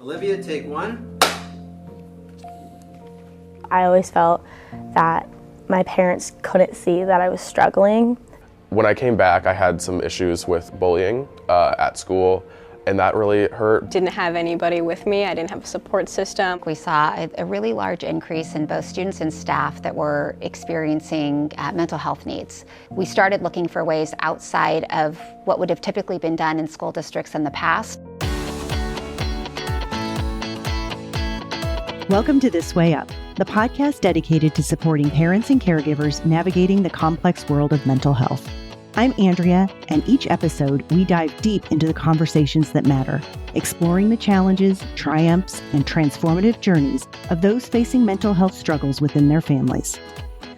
Olivia, take one. I always felt that my parents couldn't see that I was struggling. When I came back, I had some issues with bullying at school, and that really hurt. Didn't have anybody with me. I didn't have a support system. We saw a really large increase in both students and staff that were experiencing mental health needs. We started looking for ways outside of what would have typically been done in school districts in the past. Welcome to This Way Up, the podcast dedicated to supporting parents and caregivers navigating the complex world of mental health. I'm Andrea, and each episode we dive deep into the conversations that matter, exploring the challenges, triumphs, and transformative journeys of those facing mental health struggles within their families.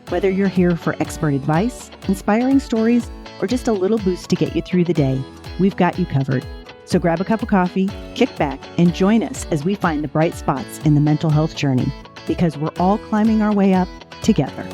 Whether you're here for expert advice, inspiring stories, or just a little boost to get you through the day, we've got you covered. So grab a cup of coffee, kick back, and join us as we find the bright spots in the mental health journey, because we're all climbing our way up together.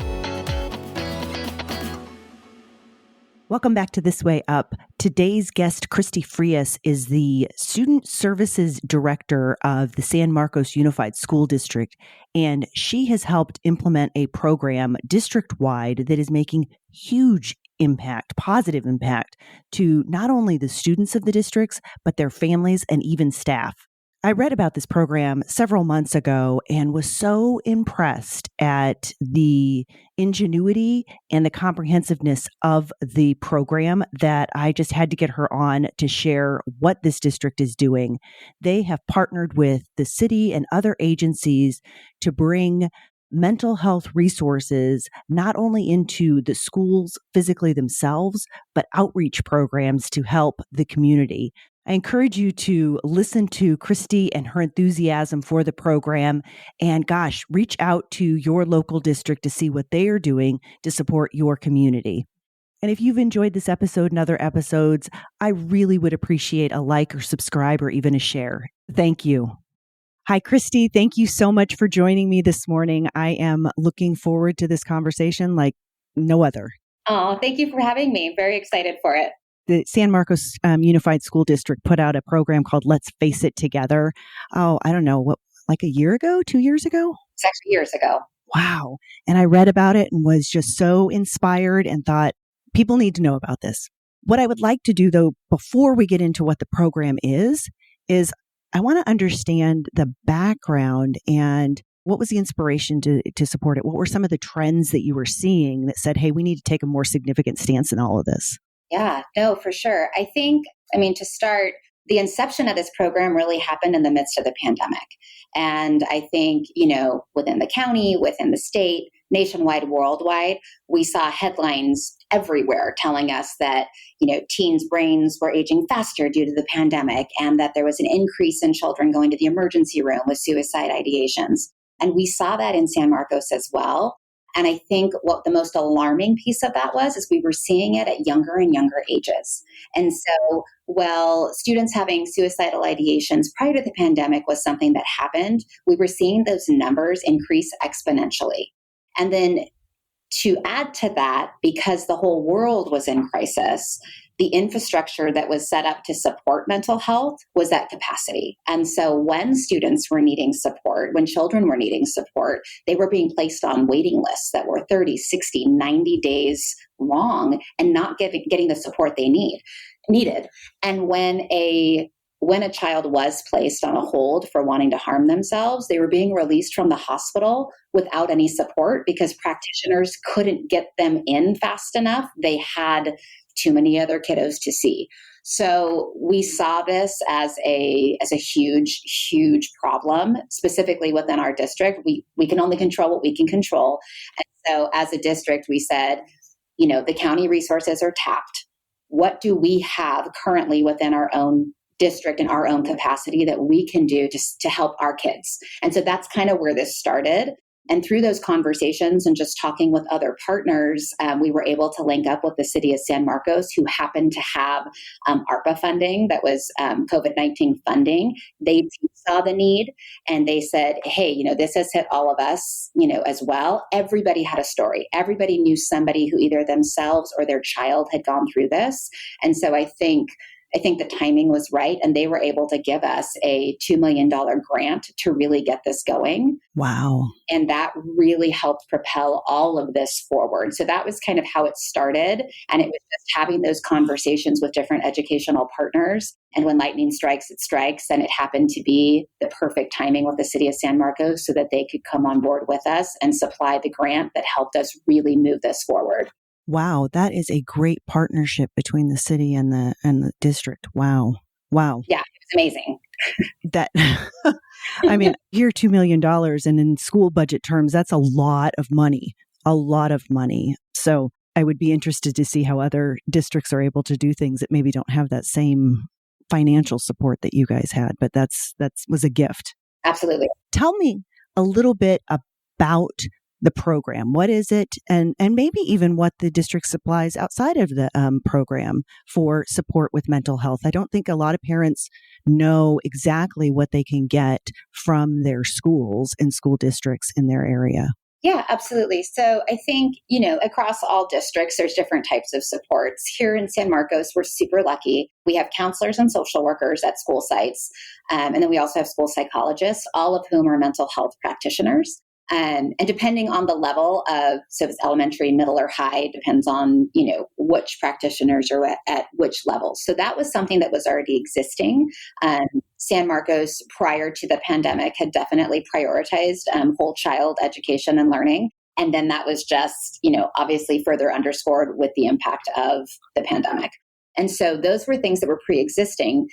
Welcome back to This Way Up. Today's guest, Christy Frias, is the Student Services Director of the San Marcos Unified School District, and she has helped implement a program district-wide that is making huge impact, positive impact to not only the students of the districts, but their families and even staff. I read about this program several months ago and was so impressed at the ingenuity and the comprehensiveness of the program that I just had to get her on to share what this district is doing. They have partnered with the city and other agencies to bring mental health resources not only into the schools physically themselves, but outreach programs to help the community. I encourage you to listen to Christy and her enthusiasm for the program, and reach out to your local district to see what they are doing to support your community. And if you've enjoyed this episode and other episodes, I really would appreciate a like or subscribe or even a share. Thank you. Hi, Christy. Thank you so much for joining me this morning. I am looking forward to this conversation like no other. Oh, thank you for having me. Very excited for it. The San Marcos Unified School District put out a program called Let's Face It Together. Oh, I don't know, like a year ago, 2 years ago? It's actually years ago. Wow. And I read about it and was just so inspired and thought people need to know about this. What I would like to do, though, before we get into what the program is I want to understand the background and what was the inspiration to support it? What were some of the trends that you were seeing that said, hey, we need to take a more significant stance in all of this? Yeah, no, for sure. To start, the inception of this program really happened in the midst of the pandemic. And I think, within the county, within the state, nationwide, worldwide, we saw headlines everywhere telling us that, teens' brains were aging faster due to the pandemic and that there was an increase in children going to the emergency room with suicide ideations. And we saw that in San Marcos as well. And I think what the most alarming piece of that is we were seeing it at younger and younger ages. And so while students having suicidal ideations prior to the pandemic was something that happened, we were seeing those numbers increase exponentially. And then to add to that, because the whole world was in crisis, the infrastructure that was set up to support mental health was at capacity. And so when students were needing support, when children were needing support, they were being placed on waiting lists that were 30, 60, 90 days long and not getting the support they needed. And when a child was placed on a hold for wanting to harm themselves, they were being released from the hospital without any support because practitioners couldn't get them in fast enough. They had too many other kiddos to see. So we saw this as a huge, huge problem, specifically within our district. We can only control what we can control. And so as a district, we said, the county resources are tapped. What do we have currently within our own district and our own capacity that we can do to help our kids? And so that's kind of where this started. And through those conversations and just talking with other partners, we were able to link up with the city of San Marcos, who happened to have ARPA funding that was COVID-19 funding. They saw the need and they said, hey, this has hit all of us, as well. Everybody had a story. Everybody knew somebody who either themselves or their child had gone through this. And so I think I think the timing was right, and they were able to give us a $2 million grant to really get this going. Wow. And that really helped propel all of this forward. So that was kind of how it started. And it was just having those conversations with different educational partners. And when lightning strikes, it strikes. And it happened to be the perfect timing with the city of San Marcos so that they could come on board with us and supply the grant that helped us really move this forward. Wow, that is a great partnership between the city and the district. Wow. Wow. Yeah, it was amazing. That I mean, here $2 million, and in school budget terms, that's a lot of money. A lot of money. So I would be interested to see how other districts are able to do things that maybe don't have that same financial support that you guys had, but that was a gift. Absolutely. Tell me a little bit about the program. What is it? And maybe even what the district supplies outside of the program for support with mental health. I don't think a lot of parents know exactly what they can get from their schools and school districts in their area. Yeah, absolutely. So I think, across all districts, there's different types of supports. Here in San Marcos, we're super lucky. We have counselors and social workers at school sites. And then we also have school psychologists, all of whom are mental health practitioners. And depending on the level of, so if it's elementary, middle, or high, depends on, which practitioners are at which level. So that was something that was already existing. San Marcos, prior to the pandemic, had definitely prioritized whole child education and learning. And then that was just, obviously further underscored with the impact of the pandemic. And so those were things that were pre-existing.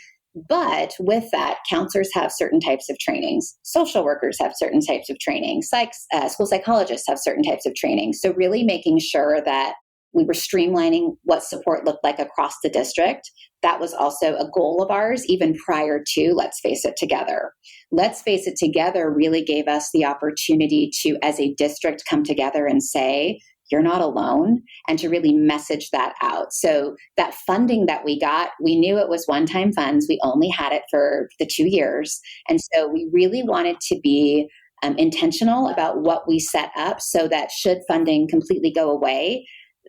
But with that, counselors have certain types of trainings. Social workers have certain types of training. School psychologists have certain types of training. So really making sure that we were streamlining what support looked like across the district. That was also a goal of ours, even prior to Let's Face It Together. Let's Face It Together really gave us the opportunity to, as a district, come together and say, you're not alone, and to really message that out. So that funding that we got, we knew it was one-time funds. We only had it for the 2 years. And so we really wanted to be intentional about what we set up so that should funding completely go away,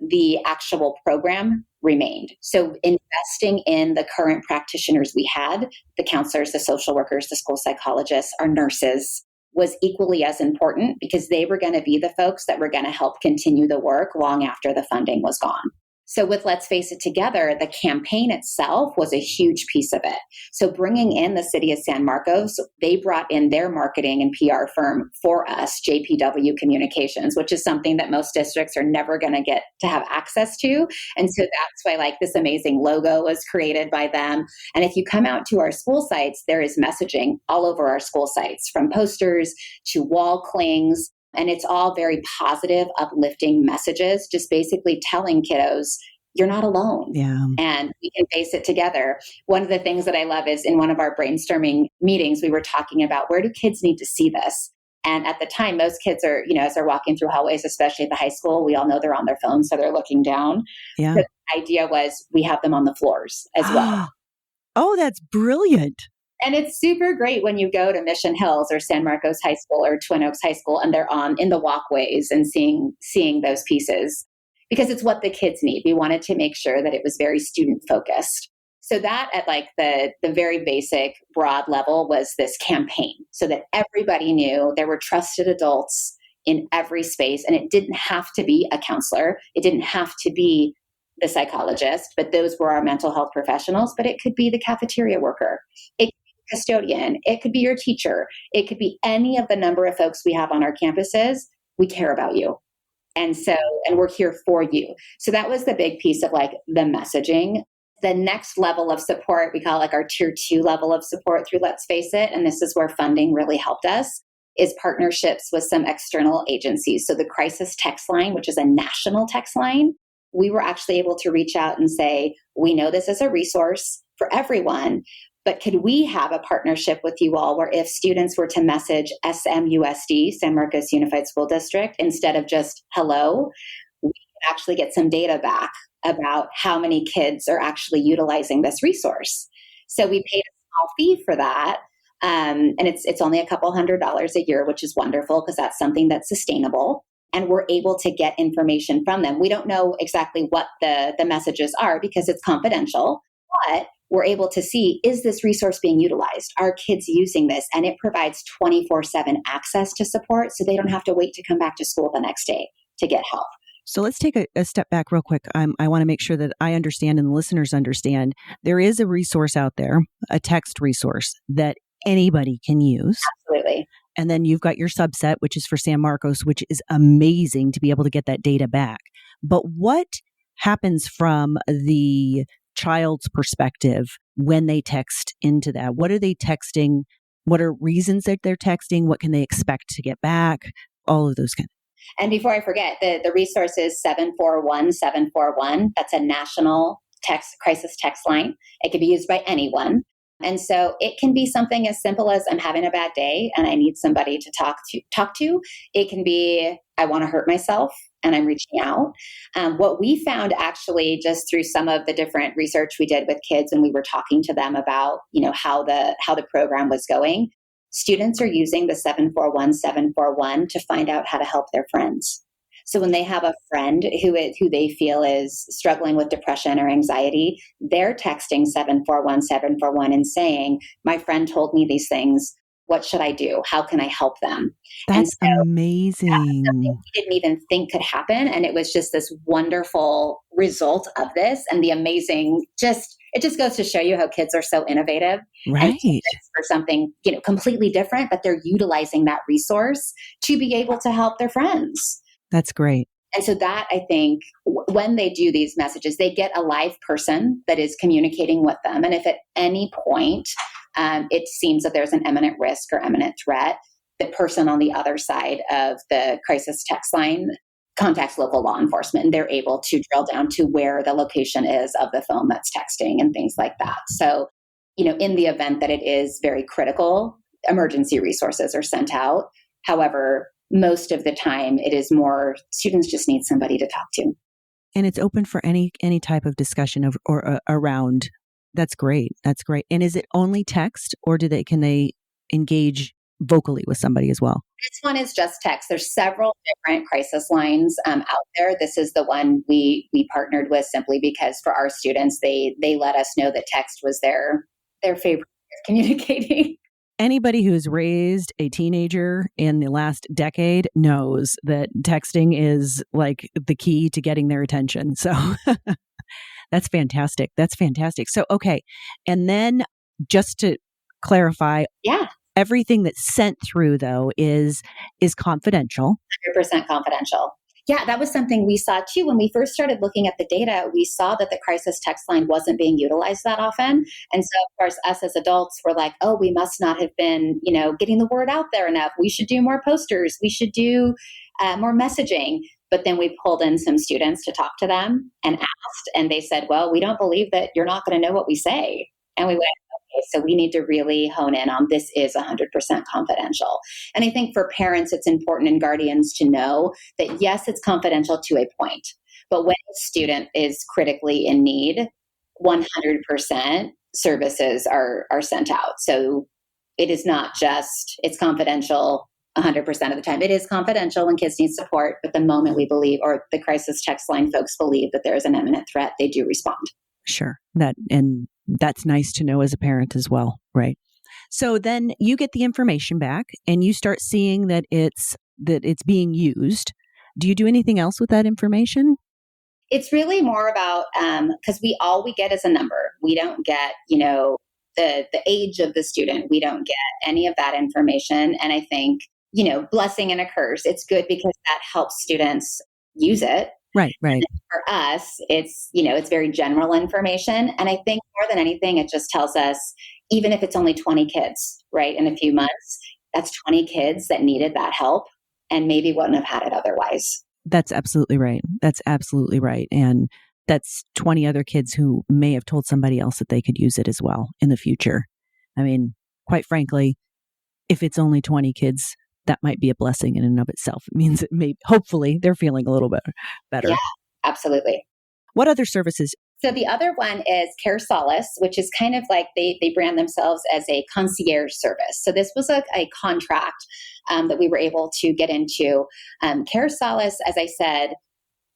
the actual program remained. So investing in the current practitioners we had, the counselors, the social workers, the school psychologists, our nurses, was equally as important because they were going to be the folks that were going to help continue the work long after the funding was gone. So with Let's Face It Together, the campaign itself was a huge piece of it. So bringing in the city of San Marcos, they brought in their marketing and PR firm for us, JPW Communications, which is something that most districts are never going to get to have access to. And so that's why this amazing logo was created by them. And if you come out to our school sites, there is messaging all over our school sites, from posters to wall clings. And it's all very positive, uplifting messages, just basically telling kiddos, you're not alone. Yeah. And we can face it together. One of the things that I love is in one of our brainstorming meetings, we were talking about, where do kids need to see this? And at the time, most kids are, as they're walking through hallways, especially at the high school, we all know they're on their phones, so they're looking down. Yeah. So the idea was we have them on the floors as well. Oh, that's brilliant. And it's super great when you go to Mission Hills or San Marcos High School or Twin Oaks High School and they're in the walkways and seeing those pieces, because it's what the kids need. We wanted to make sure that it was very student focused. So that at the very basic broad level was this campaign, so that everybody knew there were trusted adults in every space. And it didn't have to be a counselor. It didn't have to be the psychologist, but those were our mental health professionals. But it could be the cafeteria worker. It custodian, it could be your teacher, it could be any of the number of folks we have on our campuses. We care about you. And we're here for you. So that was the big piece of the messaging. The next level of support, we call our tier 2 level of support through Let's Face It. And this is where funding really helped us, is partnerships with some external agencies. So the crisis text line, which is a national text line, we were actually able to reach out and say, we know this is a resource for everyone, but could we have a partnership with you all where if students were to message SMUSD, San Marcos Unified School District, instead of just hello, we could actually get some data back about how many kids are actually utilizing this resource. So we paid a small fee for that. And it's only a couple $100 a year, which is wonderful because that's something that's sustainable. And we're able to get information from them. We don't know exactly what the messages are because it's confidential, but we're able to see, is this resource being utilized? Are kids using this? And it provides 24/7 access to support, so they don't have to wait to come back to school the next day to get help. So let's take a step back real quick. I want to make sure that I understand and the listeners understand. There is a resource out there, a text resource that anybody can use. Absolutely. And then you've got your subset, which is for San Marcos, which is amazing to be able to get that data back. But what happens from the child's perspective when they text into that? What are they texting? What are reasons that they're texting? What can they expect to get back? All of those kinds. And before I forget, the resource is 741-741. That's a national crisis text line. It can be used by anyone. And so it can be something as simple as I'm having a bad day and I need somebody to talk to. It can be I want to hurt myself and I'm reaching out. What we found actually just through some of the different research we did with kids and we were talking to them about, how the program was going, students are using the 741-741 to find out how to help their friends. So when they have a friend who they feel is struggling with depression or anxiety, they're texting 741-741 and saying, my friend told me these things. What should I do? How can I help them? That's amazing. That's something we didn't even think could happen. And it was just this wonderful result of this and the amazing, it just goes to show you how kids are so innovative. Right. And for something, completely different, but they're utilizing that resource to be able to help their friends. That's great. And so that, I think, when they do these messages, they get a live person that is communicating with them. And if at any point it seems that there's an imminent risk or imminent threat, the person on the other side of the crisis text line contacts local law enforcement and they're able to drill down to where the location is of the phone that's texting and things like that. So, in the event that it is very critical, emergency resources are sent out. However, most of the time it is more students just need somebody to talk to. And it's open for any type of discussion or around. That's great. That's great. And is it only text or can they engage vocally with somebody as well? This one is just text. There's several different crisis lines out there. This is the one we partnered with simply because for our students, they let us know that text was their favorite way of communicating. Anybody who's raised a teenager in the last decade knows that texting is like the key to getting their attention. So that's fantastic. That's fantastic. So, okay. And then just to clarify, everything that's sent through though is confidential. 100% confidential. Yeah, that was something we saw too. When we first started looking at the data, we saw that the crisis text line wasn't being utilized that often. And so, of course, us as adults were like, oh, we must not have been, getting the word out there enough. We should do more posters. We should do more messaging. But then we pulled in some students to talk to them and asked, and they said, well, we don't believe that you're not going to know what we say. And we went, okay, so we need to really hone in on this is 100% confidential. And I think for parents, it's important and guardians to know that yes, it's confidential to a point, but when a student is critically in need, 100% services are sent out. So it is not just, it's confidential 100% of the time. It is confidential when kids need support, but the moment we believe, or the crisis text line folks believe that there is an imminent threat, they do respond. Sure. That's nice to know as a parent as well, right? So then you get the information back and you start seeing that it's being used. Do you do anything else with that information? It's really more about, because all we get is a number. We don't get, the age of the student. We don't get any of that information. And I think, blessing and a curse. It's good because that helps students use it. Right. And for us, it's very general information. And I think more than anything, it just tells us, even if it's only 20 kids, right, in a few months, that's 20 kids that needed that help and maybe wouldn't have had it otherwise. That's absolutely right. That's absolutely right. And that's 20 other kids who may have told somebody else that they could use it as well in the future. I mean, quite frankly, if it's only 20 kids, that might be a blessing in and of itself. It means hopefully they're feeling a little bit better. Yeah, absolutely. What other services? So the other one is Care Solace, which is kind of like they brand themselves as a concierge service. So this was a contract that we were able to get into. Care Solace, as I said,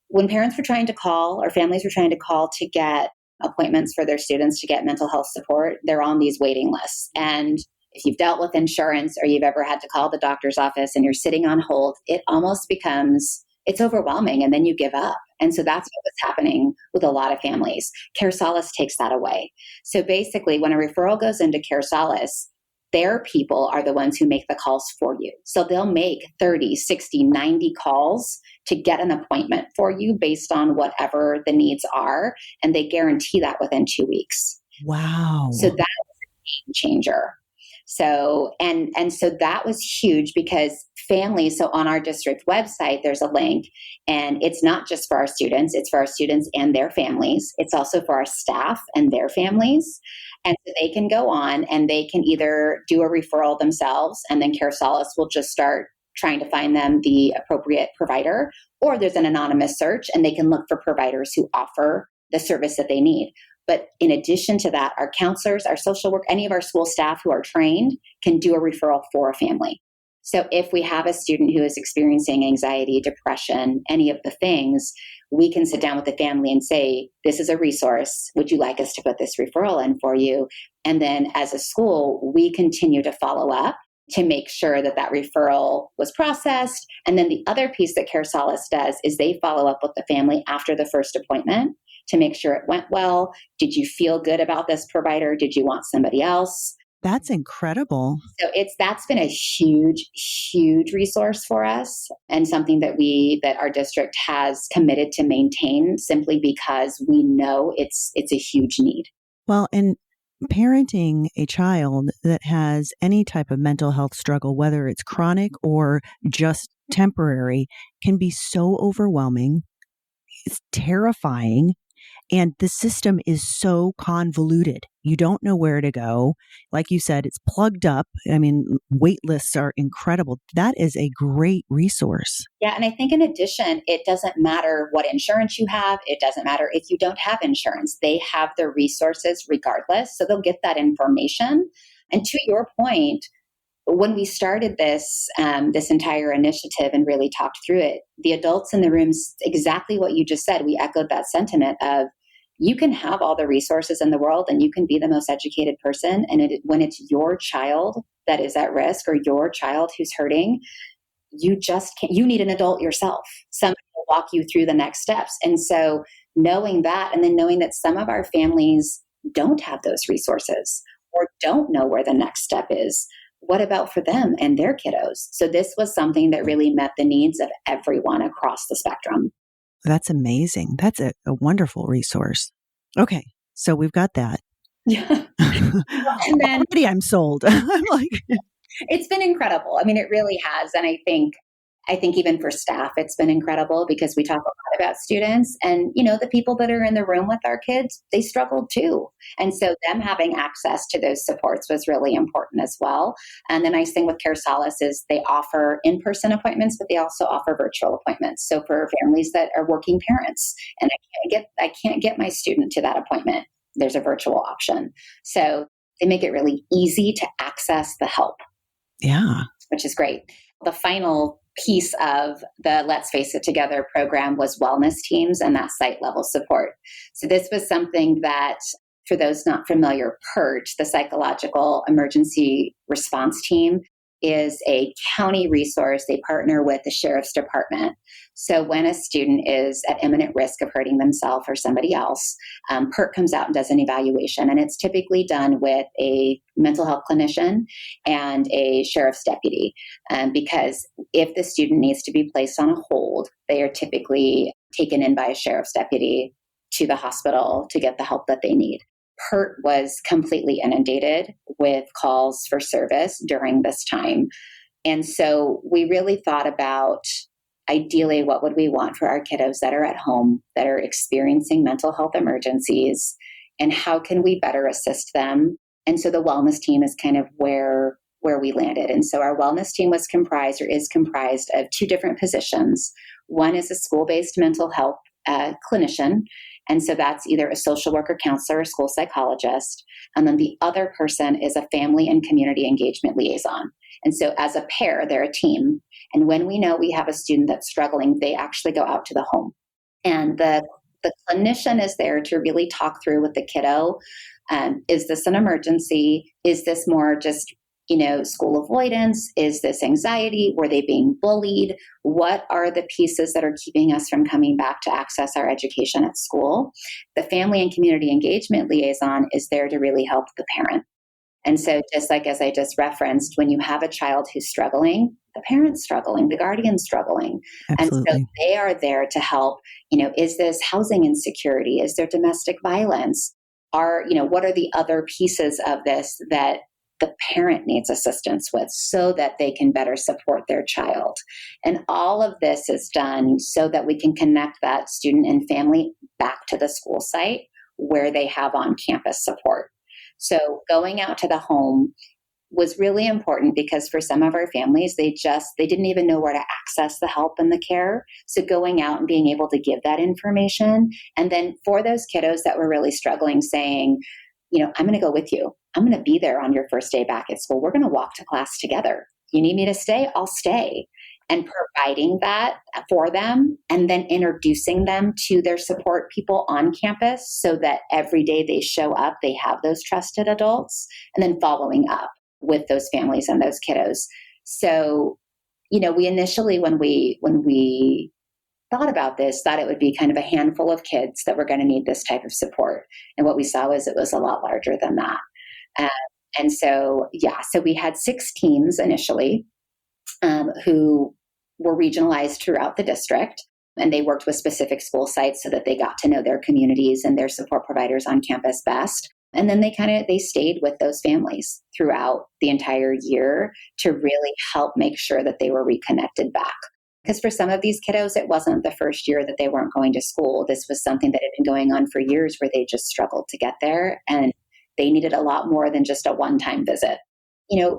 when parents were trying to call or families were trying to call to get appointments for their students to get mental health support, they're on these waiting lists. And if you've dealt with insurance or you've ever had to call the doctor's office and you're sitting on hold, it almost becomes, it's overwhelming, and then you give up. And so that's what was happening with a lot of families. Care Solace takes that away. So basically, when a referral goes into Care Solace, their people are the ones who make the calls for you. So they'll make 30, 60, 90 calls to get an appointment for you based on whatever the needs are. And they guarantee that within 2 weeks. Wow. So that's a game changer. So, and so that was huge because families, so on our district website, there's a link, and it's not just for our students, it's for our students and their families. It's also for our staff and their families. And so they can go on and they can either do a referral themselves, and then Care Solace will just start trying to find them the appropriate provider, or there's an anonymous search and they can look for providers who offer the service that they need. But in addition to that, our counselors, our social work, any of our school staff who are trained can do a referral for a family. So if we have a student who is experiencing anxiety, depression, any of the things, we can sit down with the family and say, this is a resource. Would you like us to put this referral in for you? And then as a school, we continue to follow up to make sure that that referral was processed. And then the other piece that Care Solace does is they follow up with the family after the first appointment to make sure it went well. Did you feel good about this provider? Did you want somebody else? That's incredible. So that's been a huge, huge resource for us, and something that our district has committed to maintain simply because we know it's a huge need. Well, and parenting a child that has any type of mental health struggle, whether it's chronic or just temporary, can be so overwhelming. It's terrifying. And the system is so convoluted. You don't know where to go. Like you said, it's plugged up. I mean, wait lists are incredible. That is a great resource. Yeah. And I think in addition, it doesn't matter what insurance you have. It doesn't matter if you don't have insurance. They have the resources regardless. So they'll get that information. And to your point, when we started this entire initiative and really talked through it, the adults in the rooms, exactly what you just said, we echoed that sentiment of, you can have all the resources in the world and you can be the most educated person. And when it's your child that is at risk or your child who's hurting, you just can't, you need an adult yourself. Somebody will walk you through the next steps. And so knowing that, and then knowing that some of our families don't have those resources or don't know where the next step is, what about for them and their kiddos? So this was something that really met the needs of everyone across the spectrum. That's amazing. That's a wonderful resource. Okay, so we've got that. Yeah. And then already I'm sold. I'm like, it's been incredible. I mean, it really has. And I think even for staff, it's been incredible because we talk a lot about students, and, the people that are in the room with our kids, they struggled too. And so them having access to those supports was really important as well. And the nice thing with Care Solace is they offer in-person appointments, but they also offer virtual appointments. So for families that are working parents and I can't get my student to that appointment, there's a virtual option. So they make it really easy to access the help. Yeah. Which is great. The final piece of the Let's Face It Together program was wellness teams and that site level support. So this was something that, for those not familiar, PERT, the Psychological Emergency Response Team, is a county resource. They partner with the Sheriff's Department. So when a student is at imminent risk of hurting themselves or somebody else, PERT comes out and does an evaluation. And it's typically done with a mental health clinician and a sheriff's deputy. Because if the student needs to be placed on a hold, they are typically taken in by a sheriff's deputy to the hospital to get the help that they need. PERT was completely inundated with calls for service during this time. And so we really thought about, ideally, what would we want for our kiddos that are at home, that are experiencing mental health emergencies, and how can we better assist them? And so the wellness team is kind of where we landed. And so our wellness team is comprised of two different positions. One is a school-based mental health clinician. And so that's either a social worker, counselor, or school psychologist. And then the other person is a family and community engagement liaison. And so as a pair, they're a team. And when we know we have a student that's struggling, they actually go out to the home. And the The clinician is there to really talk through with the kiddo. Is this an emergency? Is this more just, school avoidance? Is this anxiety? Were they being bullied? What are the pieces that are keeping us from coming back to access our education at school? The family and community engagement liaison is there to really help the parent. And so just like as I just referenced, when you have a child who's struggling, the parent's struggling, the guardian's struggling. Absolutely. And so they are there to help, is this housing insecurity? Is there domestic violence? What are the other pieces of this that the parent needs assistance with so that they can better support their child? And all of this is done so that we can connect that student and family back to the school site where they have on-campus support. So going out to the home was really important because for some of our families, they didn't even know where to access the help and the care. So going out and being able to give that information. And then for those kiddos that were really struggling, saying, I'm going to go with you. I'm going to be there on your first day back at school. We're going to walk to class together. You need me to stay? I'll stay. And providing that for them and then introducing them to their support people on campus so that every day they show up, they have those trusted adults, and then following up with those families and those kiddos. So, we initially, when we thought about this, thought it would be kind of a handful of kids that were going to need this type of support. And what we saw was it was a lot larger than that. And so we had 6 teams initially who were regionalized throughout the district. And they worked with specific school sites so that they got to know their communities and their support providers on campus best. And then they stayed with those families throughout the entire year to really help make sure that they were reconnected back. Because for some of these kiddos, it wasn't the first year that they weren't going to school. This was something that had been going on for years where they just struggled to get there. And they needed a lot more than just a one-time visit.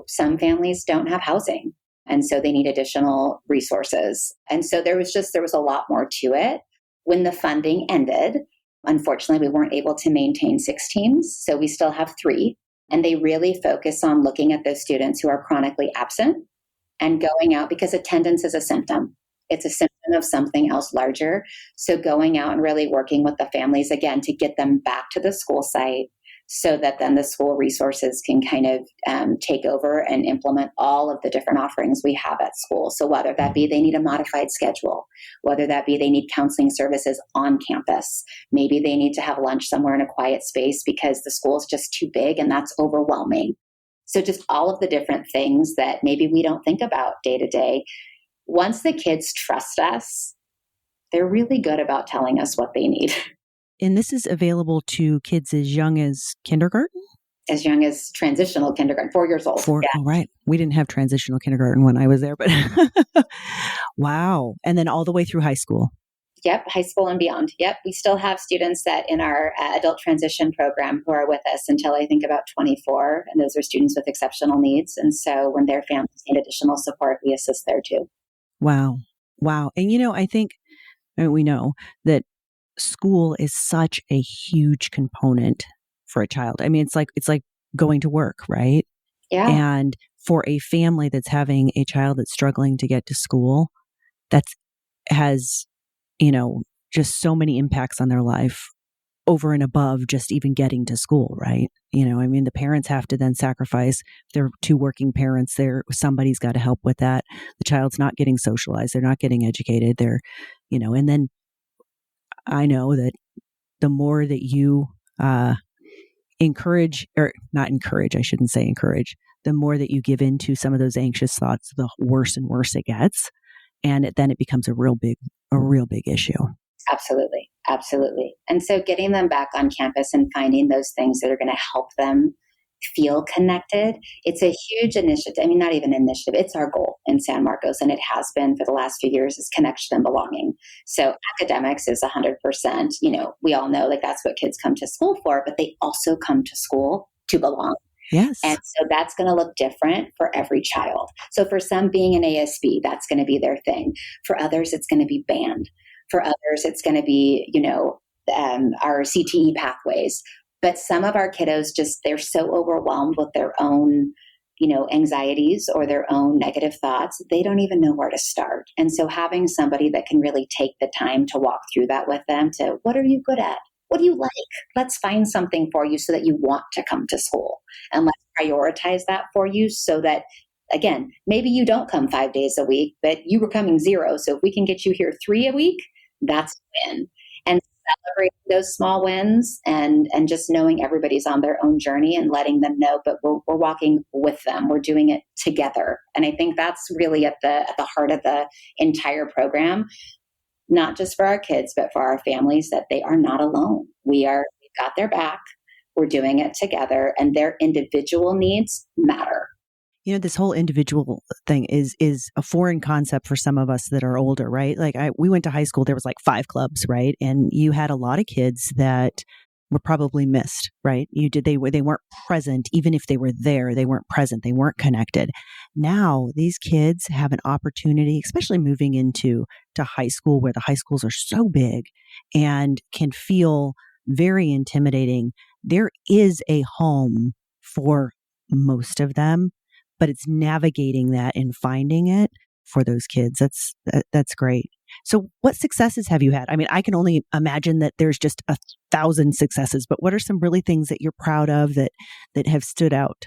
Some families don't have housing. And so they need additional resources. And so there was a lot more to it. When the funding ended, unfortunately, we weren't able to maintain 6 teams. So we still have 3. And they really focus on looking at those students who are chronically absent and going out because attendance is a symptom. It's a symptom of something else larger. So going out and really working with the families again to get them back to the school site so that then the school resources can kind of take over and implement all of the different offerings we have at school. So whether that be they need a modified schedule, whether that be they need counseling services on campus, maybe they need to have lunch somewhere in a quiet space because the school is just too big and that's overwhelming. So just all of the different things that maybe we don't think about day to day. Once the kids trust us, they're really good about telling us what they need. And this is available to kids as young as kindergarten? As young as transitional kindergarten, 4 years old. Oh, right. We didn't have transitional kindergarten when I was there, but wow. And then all the way through high school. Yep, high school and beyond. Yep, we still have students that in our adult transition program who are with us until I think about 24, and those are students with exceptional needs. And so when their families need additional support, we assist there too. Wow. And I think we know that school is such a huge component for a child. I mean, it's like going to work, right? Yeah. And for a family that's having a child that's struggling to get to school, that has, just so many impacts on their life over and above just even getting to school, right? The parents have to then sacrifice. If they're 2 working parents, somebody's got to help with that. The child's not getting socialized. They're not getting educated. And then I know that the more that you encourage, or not encourage, I shouldn't say encourage, the more that you give into some of those anxious thoughts, the worse and worse it gets. And then it becomes a real big issue. Absolutely. And so getting them back on campus and finding those things that are going to help them feel connected, it's a huge initiative. I mean, not even initiative, it's our goal in San Marcos, and it has been for the last few years, is connection and belonging. So academics is 100%, we all know that's what kids come to school for, but they also come to school to belong. Yes. And so that's going to look different for every child. So for some, being an ASB, that's going to be their thing. For others, it's going to be band. For others, it's going to be, our CTE pathways. But some of our kiddos they're so overwhelmed with their own anxieties or their own negative thoughts, they don't even know where to start. And so having somebody that can really take the time to walk through that with them to, what are you good at? What do you like? Let's find something for you so that you want to come to school. And let's prioritize that for you so that, again, maybe you don't come 5 days a week, but you were coming 0. So if we can get you here 3 a week, that's a win. And celebrating those small wins and just knowing everybody's on their own journey and letting them know, but we're walking with them. We're doing it together. And I think that's really at the heart of the entire program, not just for our kids, but for our families, that they are not alone. We've got their back. We're doing it together, and their individual needs matter. This whole individual thing is a foreign concept for some of us that are older, right? Like we went to high school, there was like 5 clubs, right? And you had a lot of kids that were probably missed, right? They weren't present. Even if they were there, they weren't present. They weren't connected. Now these kids have an opportunity, especially moving into high school, where the high schools are so big and can feel very intimidating. There is a home for most of them, but it's navigating that and finding it for those kids. That's great. So what successes have you had? I mean, I can only imagine that there's just 1,000 successes, but what are some really things that you're proud of that have stood out?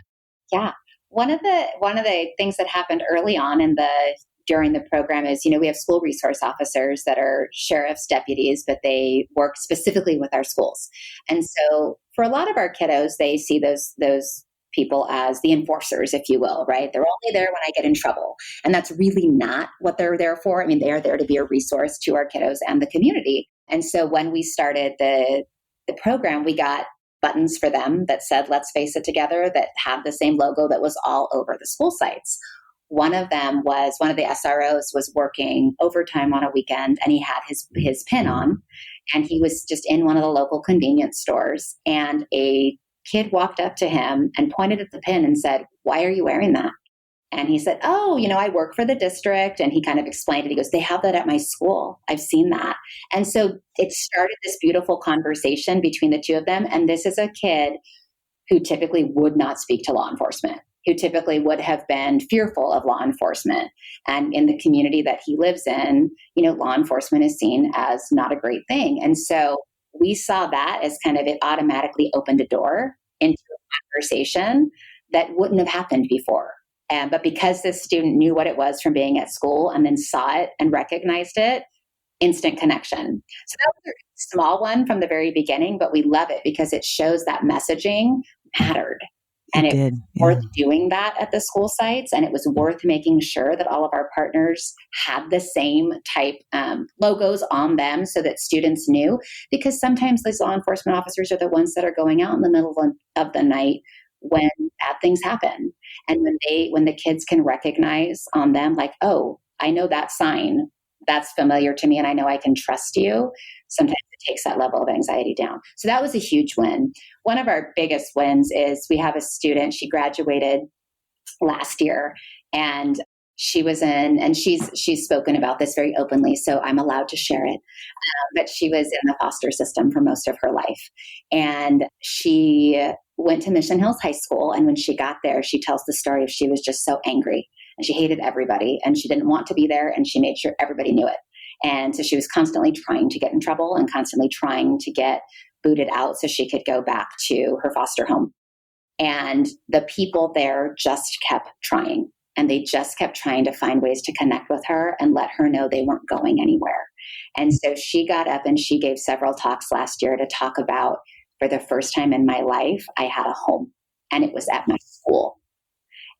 Yeah. One of the things that happened early on during the program is, we have school resource officers that are sheriff's deputies, but they work specifically with our schools. And so for a lot of our kiddos, they see those people as the enforcers, if you will, right? They're only there when I get in trouble. And that's really not what they're there for. I mean, they are there to be a resource to our kiddos and the community. And so when we started the program, we got buttons for them that said, "Let's face it together," that had the same logo that was all over the school sites. One of them was, one of the SROs was working overtime on a weekend, and he had his pin on, and he was just in one of the local convenience stores, and a kid walked up to him and pointed at the pin and said, "Why are you wearing that?" And he said, "Oh, I work for the district." And he kind of explained it. He goes, "They have that at my school. I've seen that." And so it started this beautiful conversation between the two of them. And this is a kid who typically would not speak to law enforcement, who typically would have been fearful of law enforcement. And in the community that he lives in, law enforcement is seen as not a great thing. And so we saw that as kind of, it automatically opened a door into a conversation that wouldn't have happened before. But because this student knew what it was from being at school and then saw it and recognized it, instant connection. So that was a small one from the very beginning, but we love it because it shows that messaging mattered. And it was worth doing that at the school sites. And it was worth making sure that all of our partners had the same type logos on them so that students knew, because sometimes these law enforcement officers are the ones that are going out in the middle of the night when bad things happen. And when the kids can recognize on them, like, "Oh, I know that sign. That's familiar to me, and I know I can trust you." Sometimes it takes that level of anxiety down. So that was a huge win. One of our biggest wins is we have a student, she graduated last year, and she was and she's spoken about this very openly, so I'm allowed to share it. But she was in the foster system for most of her life. And she went to Mission Hills High School. And when she got there, she tells the story of, she was just so angry and she hated everybody and she didn't want to be there, and she made sure everybody knew it. And so she was constantly trying to get in trouble and constantly trying to get booted out so she could go back to her foster home. And the people there just kept trying. And they just kept trying to find ways to connect with her and let her know they weren't going anywhere. And so she got up and she gave several talks last year to talk about, for the first time in my life, I had a home, and it was at my school.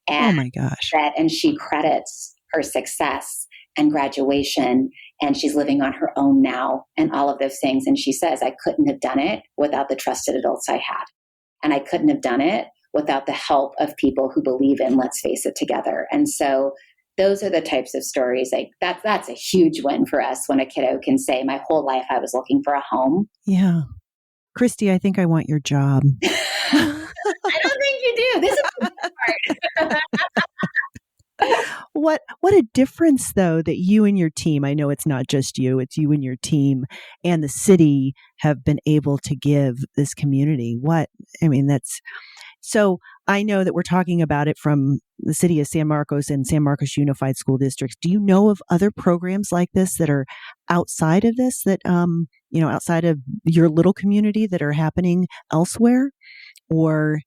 And oh my gosh. And she credits her success and graduation, and she's living on her own now and all of those things. And she says, "I couldn't have done it without the trusted adults I had. And I couldn't have done it without the help of people who believe in let's face it together." And so those are the types of stories like that's a huge win for us when a kiddo can say, "My whole life I was looking for a home." Yeah. Christy, I think I want your job. I don't think you do. This is the part. What a difference, though, that you and your team, I know it's not just you, it's you and your team and the city have been able to give this community. So I know that we're talking about it from the city of San Marcos and San Marcos Unified School Districts. Do you know of other programs like this that are outside of this, that, outside of your little community, that are happening elsewhere? Or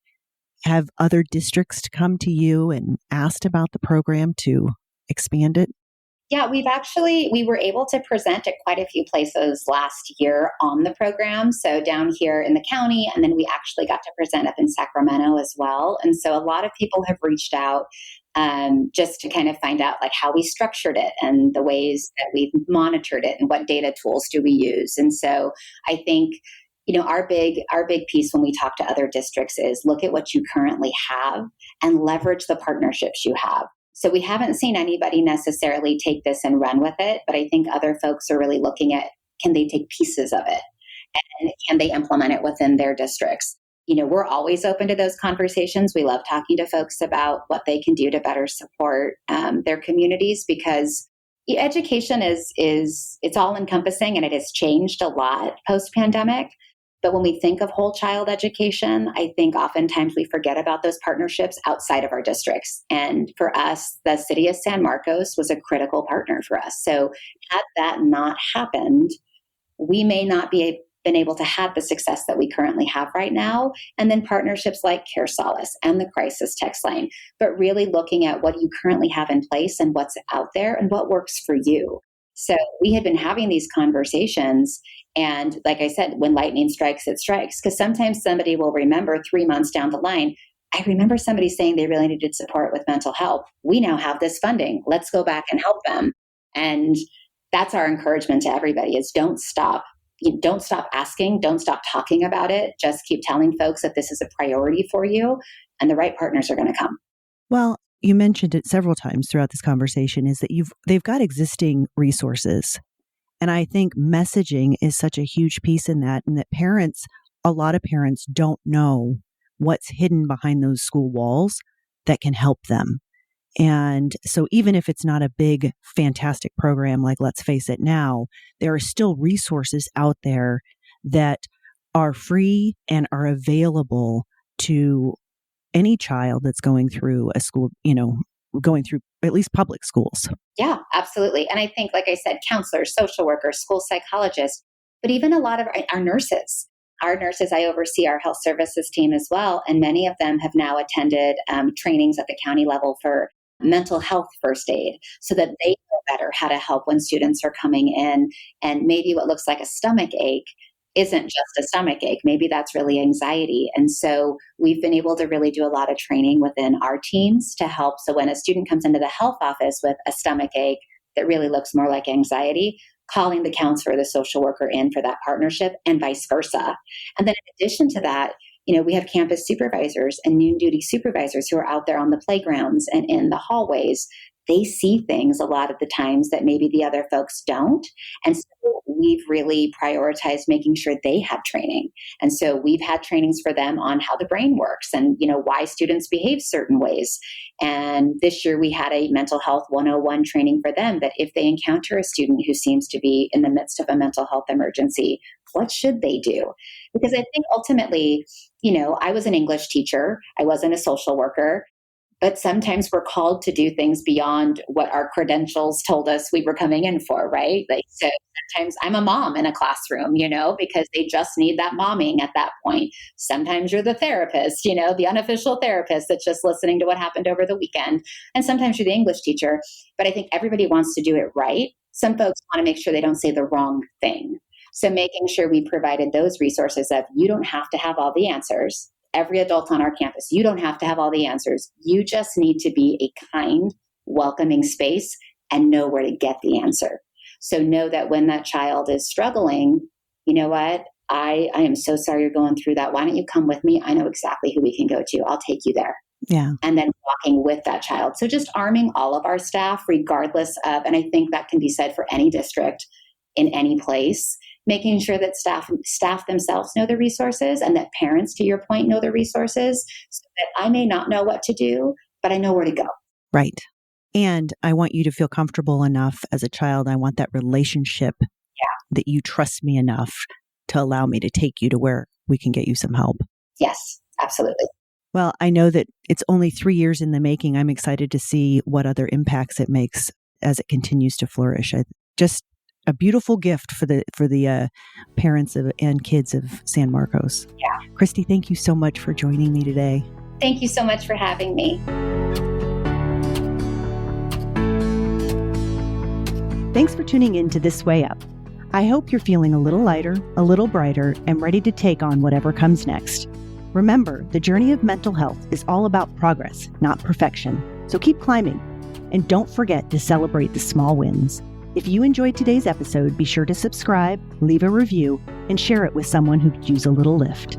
have other districts come to you and asked about the program to expand it? Yeah, we were able to present at quite a few places last year on the program. So down here in the county, and then we actually got to present up in Sacramento as well. And so a lot of people have reached out just to kind of find out like how we structured it and the ways that we've monitored it and what data tools do we use. And so I think our big piece when we talk to other districts is look at what you currently have and leverage the partnerships you have. So we haven't seen anybody necessarily take this and run with it, but I think other folks are really looking at, can they take pieces of it and can they implement it within their districts? We're always open to those conversations. We love talking to folks about what they can do to better support their communities, because education is it's all encompassing and it has changed a lot post pandemic. But when we think of whole child education, I think oftentimes we forget about those partnerships outside of our districts. And for us, the city of San Marcos was a critical partner for us. So had that not happened, we may not been able to have the success that we currently have right now. And then partnerships like Care Solace and the Crisis Text Line, but really looking at what you currently have in place and what's out there and what works for you. So we had been having these conversations. And like I said, when lightning strikes, it strikes. Because sometimes somebody will remember 3 months down the line, I remember somebody saying they really needed support with mental health. We now have this funding. Let's go back and help them. And that's our encouragement to everybody is don't stop. Don't stop asking. Don't stop talking about it. Just keep telling folks that this is a priority for you and the right partners are going to come. Well, you mentioned it several times throughout this conversation, is that they've got existing resources. And I think messaging is such a huge piece in that, and that a lot of parents don't know what's hidden behind those school walls that can help them. And so even if it's not a big, fantastic program like Let's Face It Now, there are still resources out there that are free and are available to any child that's going through a school, going through at least public schools. Yeah, absolutely. And I think, like I said, counselors, social workers, school psychologists, but even a lot of our nurses. Our nurses, I oversee our health services team as well. And many of them have now attended trainings at the county level for mental health first aid so that they know better how to help when students are coming in. And maybe what looks like a stomach ache isn't just a stomach ache. Maybe that's really anxiety. And so we've been able to really do a lot of training within our teams to help. So when a student comes into the health office with a stomach ache that really looks more like anxiety, calling the counselor or the social worker in for that partnership and vice versa. And then in addition to that, we have campus supervisors and noon duty supervisors who are out there on the playgrounds and in the hallways. They see things a lot of the times that maybe the other folks don't. And so we've really prioritized making sure they have training. And so we've had trainings for them on how the brain works and, why students behave certain ways. And this year we had a mental health 101 training for them that if they encounter a student who seems to be in the midst of a mental health emergency, what should they do? Because I think ultimately, I was an English teacher. I wasn't a social worker. But sometimes we're called to do things beyond what our credentials told us we were coming in for, right? So sometimes I'm a mom in a classroom, because they just need that momming at that point. Sometimes you're the therapist, the unofficial therapist that's just listening to what happened over the weekend. And sometimes you're the English teacher. But I think everybody wants to do it right. Some folks want to make sure they don't say the wrong thing. So making sure we provided those resources of you don't have to have all the answers. Every adult on our campus, you don't have to have all the answers. You just need to be a kind, welcoming space and know where to get the answer. So know that when that child is struggling, you know what? I am so sorry you're going through that. Why don't you come with me? I know exactly who we can go to. I'll take you there. Yeah. And then walking with that child. So just arming all of our staff, regardless of, and I think that can be said for any district in any place, making sure that staff themselves know the resources and that parents, to your point, know the resources so that I may not know what to do, but I know where to go. Right. And I want you to feel comfortable enough as a child. I want that relationship that you trust me enough to allow me to take you to where we can get you some help. Yes, absolutely. Well, I know that it's only 3 years in the making. I'm excited to see what other impacts it makes as it continues to flourish. Just a beautiful gift for the parents and kids of San Marcos. Yeah. Christy, thank you so much for joining me today. Thank you so much for having me. Thanks for tuning in to This Way Up. I hope you're feeling a little lighter, a little brighter, and ready to take on whatever comes next. Remember, the journey of mental health is all about progress, not perfection. So keep climbing. And don't forget to celebrate the small wins. If you enjoyed today's episode, be sure to subscribe, leave a review, and share it with someone who could use a little lift.